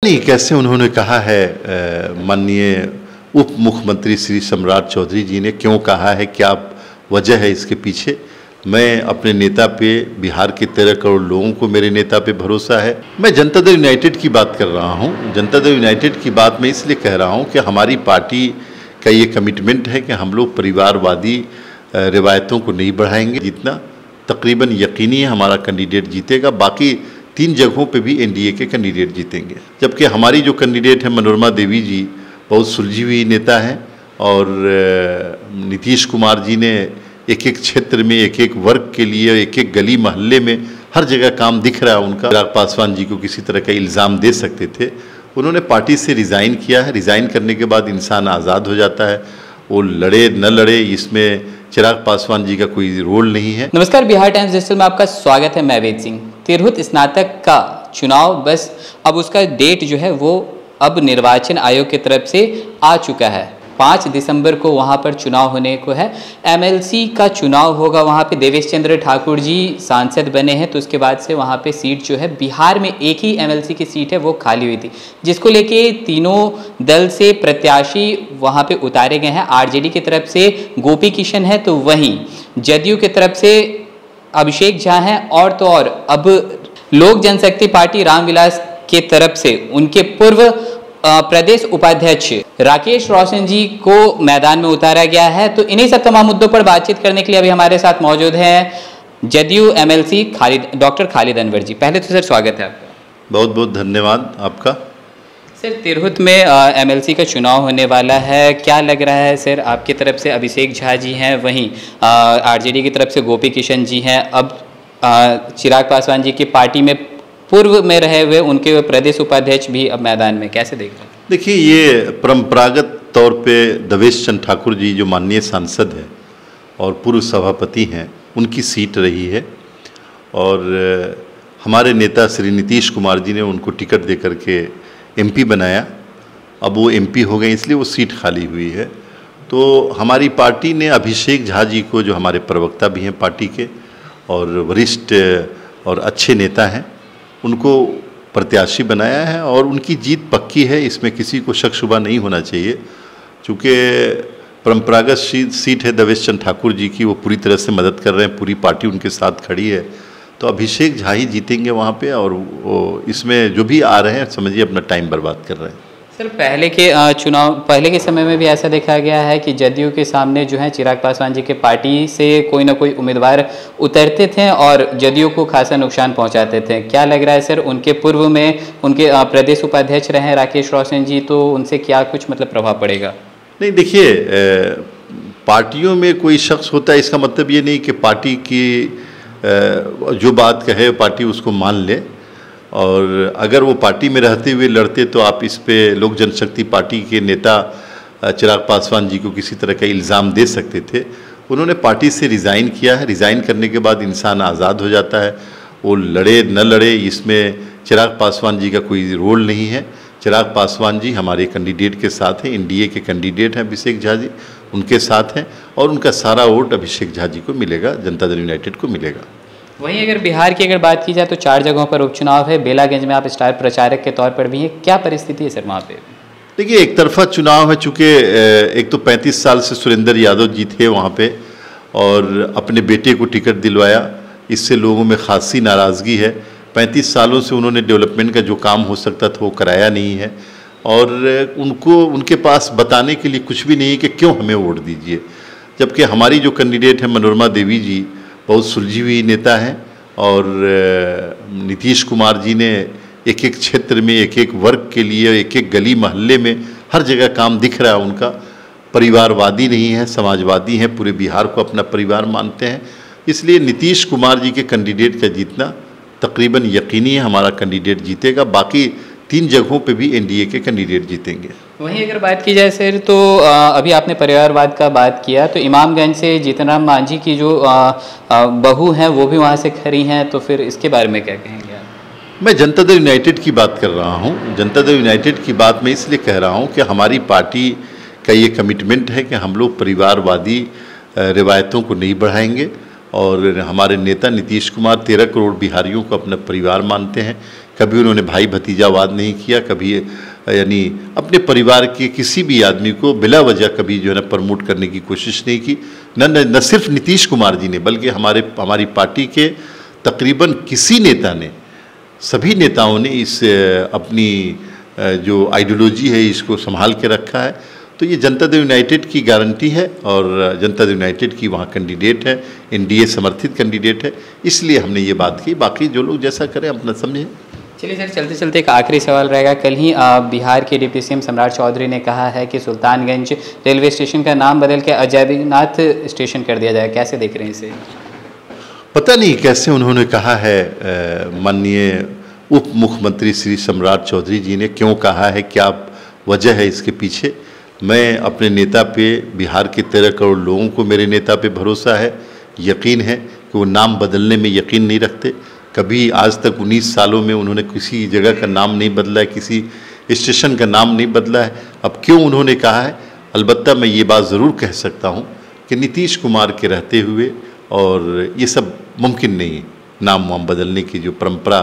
नहीं, कैसे उन्होंने कहा है माननीय उप मुख्यमंत्री श्री सम्राट चौधरी जी ने क्यों कहा है, क्या वजह है इसके पीछे। मैं अपने नेता पे, बिहार के 13 करोड़ लोगों को मेरे नेता पे भरोसा है। मैं जनता दल यूनाइटेड की बात कर रहा हूँ। जनता दल यूनाइटेड की बात मैं इसलिए कह रहा हूँ कि हमारी पार्टी का ये कमिटमेंट है कि हम लोग परिवारवादी रिवायतों को नहीं बढ़ाएंगे। जितना तकरीबन यकीनी है हमारा कैंडिडेट जीतेगा। बाकी 3 जगहों पे भी एनडीए के कैंडिडेट जीतेंगे। जबकि हमारी जो कैंडिडेट है मनोरमा देवी जी बहुत सुलझी हुई नेता हैं और नीतीश कुमार जी ने एक एक क्षेत्र में, एक एक वर्ग के लिए, एक एक गली मोहल्ले में हर जगह काम दिख रहा है उनका। चिराग पासवान जी को किसी तरह का इल्ज़ाम दे सकते थे, उन्होंने पार्टी से रिज़ाइन किया है। रिज़ाइन करने के बाद इंसान आज़ाद हो जाता है, वो लड़े न लड़े इसमें चिराग पासवान जी का कोई रोल नहीं है। नमस्कार, बिहार टाइम्स डिजिटल में आपका स्वागत है। मैं वेद सिंह। तिरहुत स्नातक का चुनाव बस अब उसका डेट जो है वो अब निर्वाचन आयोग की तरफ से आ चुका है। 5 दिसंबर को वहाँ पर चुनाव होने को है। एमएलसी का चुनाव होगा। वहाँ पे देवेश चंद्र ठाकुर जी सांसद बने हैं, तो उसके बाद से वहाँ पे सीट जो है, बिहार में एक ही एमएलसी की सीट है वो खाली हुई थी, जिसको लेके तीनों दल से प्रत्याशी वहाँ पे उतारे गए हैं। आरजेडी की तरफ से गोपी किशन है, तो वहीं जदयू की तरफ से अभिषेक झा हैं, और तो और अब लोक जनशक्ति पार्टी रामविलास के तरफ से उनके पूर्व प्रदेश उपाध्यक्ष राकेश रोशन जी को मैदान में उतारा गया है। तो इन्हीं सब तमाम मुद्दों पर बातचीत करने के लिए अभी हमारे साथ मौजूद हैं जदयू एमएलसी डॉक्टर खालिद अनवर जी। पहले तो सर स्वागत है आपका। बहुत बहुत धन्यवाद आपका। सर, तिरहुत में एमएलसी का चुनाव होने वाला है, क्या लग रहा है सर? आपकी तरफ से अभिषेक झा जी हैं, वहीं आरजेडी की तरफ से गोपी किशन जी हैं, अब चिराग पासवान जी की पार्टी में पूर्व में रहे हुए उनके प्रदेश उपाध्यक्ष भी अब मैदान में, कैसे देख रहे हैं? देखिए, ये परंपरागत तौर पे देवेश चंद्र ठाकुर जी जो माननीय सांसद हैं और पूर्व सभापति हैं, उनकी सीट रही है और हमारे नेता श्री नीतीश कुमार जी ने उनको टिकट दे करके एमपी बनाया। अब वो एमपी हो गए, इसलिए वो सीट खाली हुई है। तो हमारी पार्टी ने अभिषेक झा जी को, जो हमारे प्रवक्ता भी हैं पार्टी के और वरिष्ठ और अच्छे नेता हैं, उनको प्रत्याशी बनाया है और उनकी जीत पक्की है। इसमें किसी को शक शुबा नहीं होना चाहिए। चूँकि परंपरागत सीट है देवेश चंद्र ठाकुर जी की, वो पूरी तरह से मदद कर रहे हैं, पूरी पार्टी उनके साथ खड़ी है। तो अभिषेक झा ही जीतेंगे वहाँ पे और वो इसमें जो भी आ रहे हैं समझिए अपना टाइम बर्बाद कर रहे हैं। सर, पहले के समय में भी ऐसा देखा गया है कि जदयू के सामने जो है चिराग पासवान जी के पार्टी से कोई ना कोई उम्मीदवार उतरते थे और जदयू को खासा नुकसान पहुंचाते थे। क्या लग रहा है सर, उनके पूर्व में उनके प्रदेश उपाध्यक्ष रहे राकेश रोशन जी, तो उनसे क्या कुछ मतलब प्रभाव पड़ेगा? नहीं, देखिए, पार्टियों में कोई शख्स होता है, इसका मतलब ये नहीं कि पार्टी की जो बात कहे पार्टी उसको मान ले। और अगर वो पार्टी में रहते हुए लड़ते तो आप इस पे लोक जनशक्ति पार्टी के नेता चिराग पासवान जी को किसी तरह का इल्ज़ाम दे सकते थे। उन्होंने पार्टी से रिज़ाइन किया है। रिज़ाइन करने के बाद इंसान आज़ाद हो जाता है, वो लड़े न लड़े इसमें चिराग पासवान जी का कोई रोल नहीं है। चिराग पासवान जी हमारे कैंडिडेट के साथ हैं, एनडीए के कैंडिडेट हैं अभिषेक झा जी, उनके साथ हैं और उनका सारा वोट अभिषेक झा जी को मिलेगा, जनता दल यूनाइटेड को मिलेगा। वहीं अगर बिहार की बात की जाए तो 4 जगहों पर उपचुनाव है। बेलागंज में आप स्टार प्रचारक के तौर पर भी हैं, क्या परिस्थिति है सर वहाँ पे? देखिए, एक तरफा चुनाव है। चूँकि एक तो 35 साल से सुरेंद्र यादव जी थे वहाँ पे और अपने बेटे को टिकट दिलवाया, इससे लोगों में खासी नाराज़गी है। 35 सालों से उन्होंने डेवलपमेंट का जो काम हो सकता था वो कराया नहीं है और उनके पास बताने के लिए कुछ भी नहीं है कि क्यों हमें वोट दीजिए। जबकि हमारी जो कैंडिडेट है मनोरमा देवी जी बहुत सुलझी हुई नेता हैं और नीतीश कुमार जी ने एक एक क्षेत्र में, एक एक वर्ग के लिए, एक एक गली मोहल्ले में हर जगह काम दिख रहा है उनका। परिवारवादी नहीं है, समाजवादी हैं, पूरे बिहार को अपना परिवार मानते हैं। इसलिए नीतीश कुमार जी के कैंडिडेट का जीतना तकरीबन यकीनी है हमारा कैंडिडेट जीतेगा। बाकी 3 जगहों पे भी एनडीए के कैंडिडेट जीतेंगे। वहीं अगर बात की जाए सर, तो अभी आपने परिवारवाद का बात किया, तो इमामगंज से जीतनराम मांझी की जो बहू हैं वो भी वहाँ से खड़ी हैं, तो फिर इसके बारे में क्या कहेंगे आप? मैं जनता दल यूनाइटेड की बात कर रहा हूँ। जनता दल यूनाइटेड की बात मैं इसलिए कह रहा हूँ कि हमारी पार्टी का ये कमिटमेंट है कि हम लोग परिवारवादी रिवायतों को नहीं बढ़ाएंगे और हमारे नेता नीतीश कुमार 13 करोड़ बिहारियों को अपना परिवार मानते हैं। कभी उन्होंने भाई भतीजावाद नहीं किया, कभी यानी अपने परिवार के किसी भी आदमी को बिला वजह कभी जो है ना प्रमोट करने की कोशिश नहीं की। न सिर्फ नीतीश कुमार जी ने, बल्कि हमारी पार्टी के तकरीबन किसी नेता ने, सभी नेताओं ने इस अपनी जो आइडियोलॉजी है इसको संभाल के रखा है। तो ये जनता दल यूनाइटेड की गारंटी है और जनता दल यूनाइटेड की वहाँ कैंडिडेट है, एनडीए समर्थित कैंडिडेट है, इसलिए हमने ये बात की। बाकी जो लोग जैसा करें अपना समझें। चलिए सर, चलते चलते एक आखिरी सवाल रहेगा। कल ही बिहार के डिप्टी सीएम सम्राट चौधरी ने कहा है कि सुल्तानगंज रेलवे स्टेशन का नाम बदल के अजयनाथ स्टेशन कर दिया जाए, कैसे देख रहे हैं इसे? पता नहीं कैसे उन्होंने कहा है। माननीय उप मुख्यमंत्री श्री सम्राट चौधरी जी ने क्यों कहा है, क्या वजह है इसके पीछे? मैं अपने नेता पे, बिहार के 13 करोड़ लोगों को मेरे नेता पे भरोसा है, यकीन है कि वो नाम बदलने में यकीन नहीं रखते। कभी आज तक 19 सालों में उन्होंने किसी जगह का नाम नहीं बदला है, किसी स्टेशन का नाम नहीं बदला है। अब क्यों उन्होंने कहा है? अलबत्ता मैं ये बात ज़रूर कह सकता हूँ कि नीतीश कुमार के रहते हुए और ये सब मुमकिन नहीं है। नाम वाम बदलने की जो परंपरा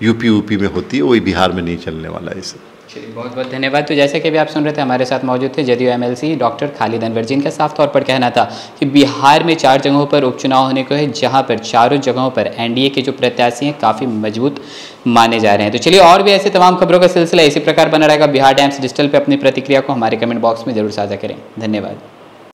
यूपी में होती है, वही बिहार में नहीं चलने वाला है इसे। चलिए, बहुत बहुत धन्यवाद। तो जैसे कि अभी आप सुन रहे थे, हमारे साथ मौजूद थे जदयू एमएलसी डॉक्टर खालिद अनवर, जिनका साफ तौर पर कहना था कि बिहार में 4 जगहों पर उपचुनाव होने को है, जहां पर चारों जगहों पर एनडीए के जो प्रत्याशी हैं काफ़ी मजबूत माने जा रहे हैं। तो चलिए, और भी ऐसे तमाम खबरों का सिलसिला इसी प्रकार बना रहेगा। बिहार टाइम्स डिजिटल पर अपनी प्रतिक्रिया को हमारे कमेंट बॉक्स में जरूर साझा करें। धन्यवाद।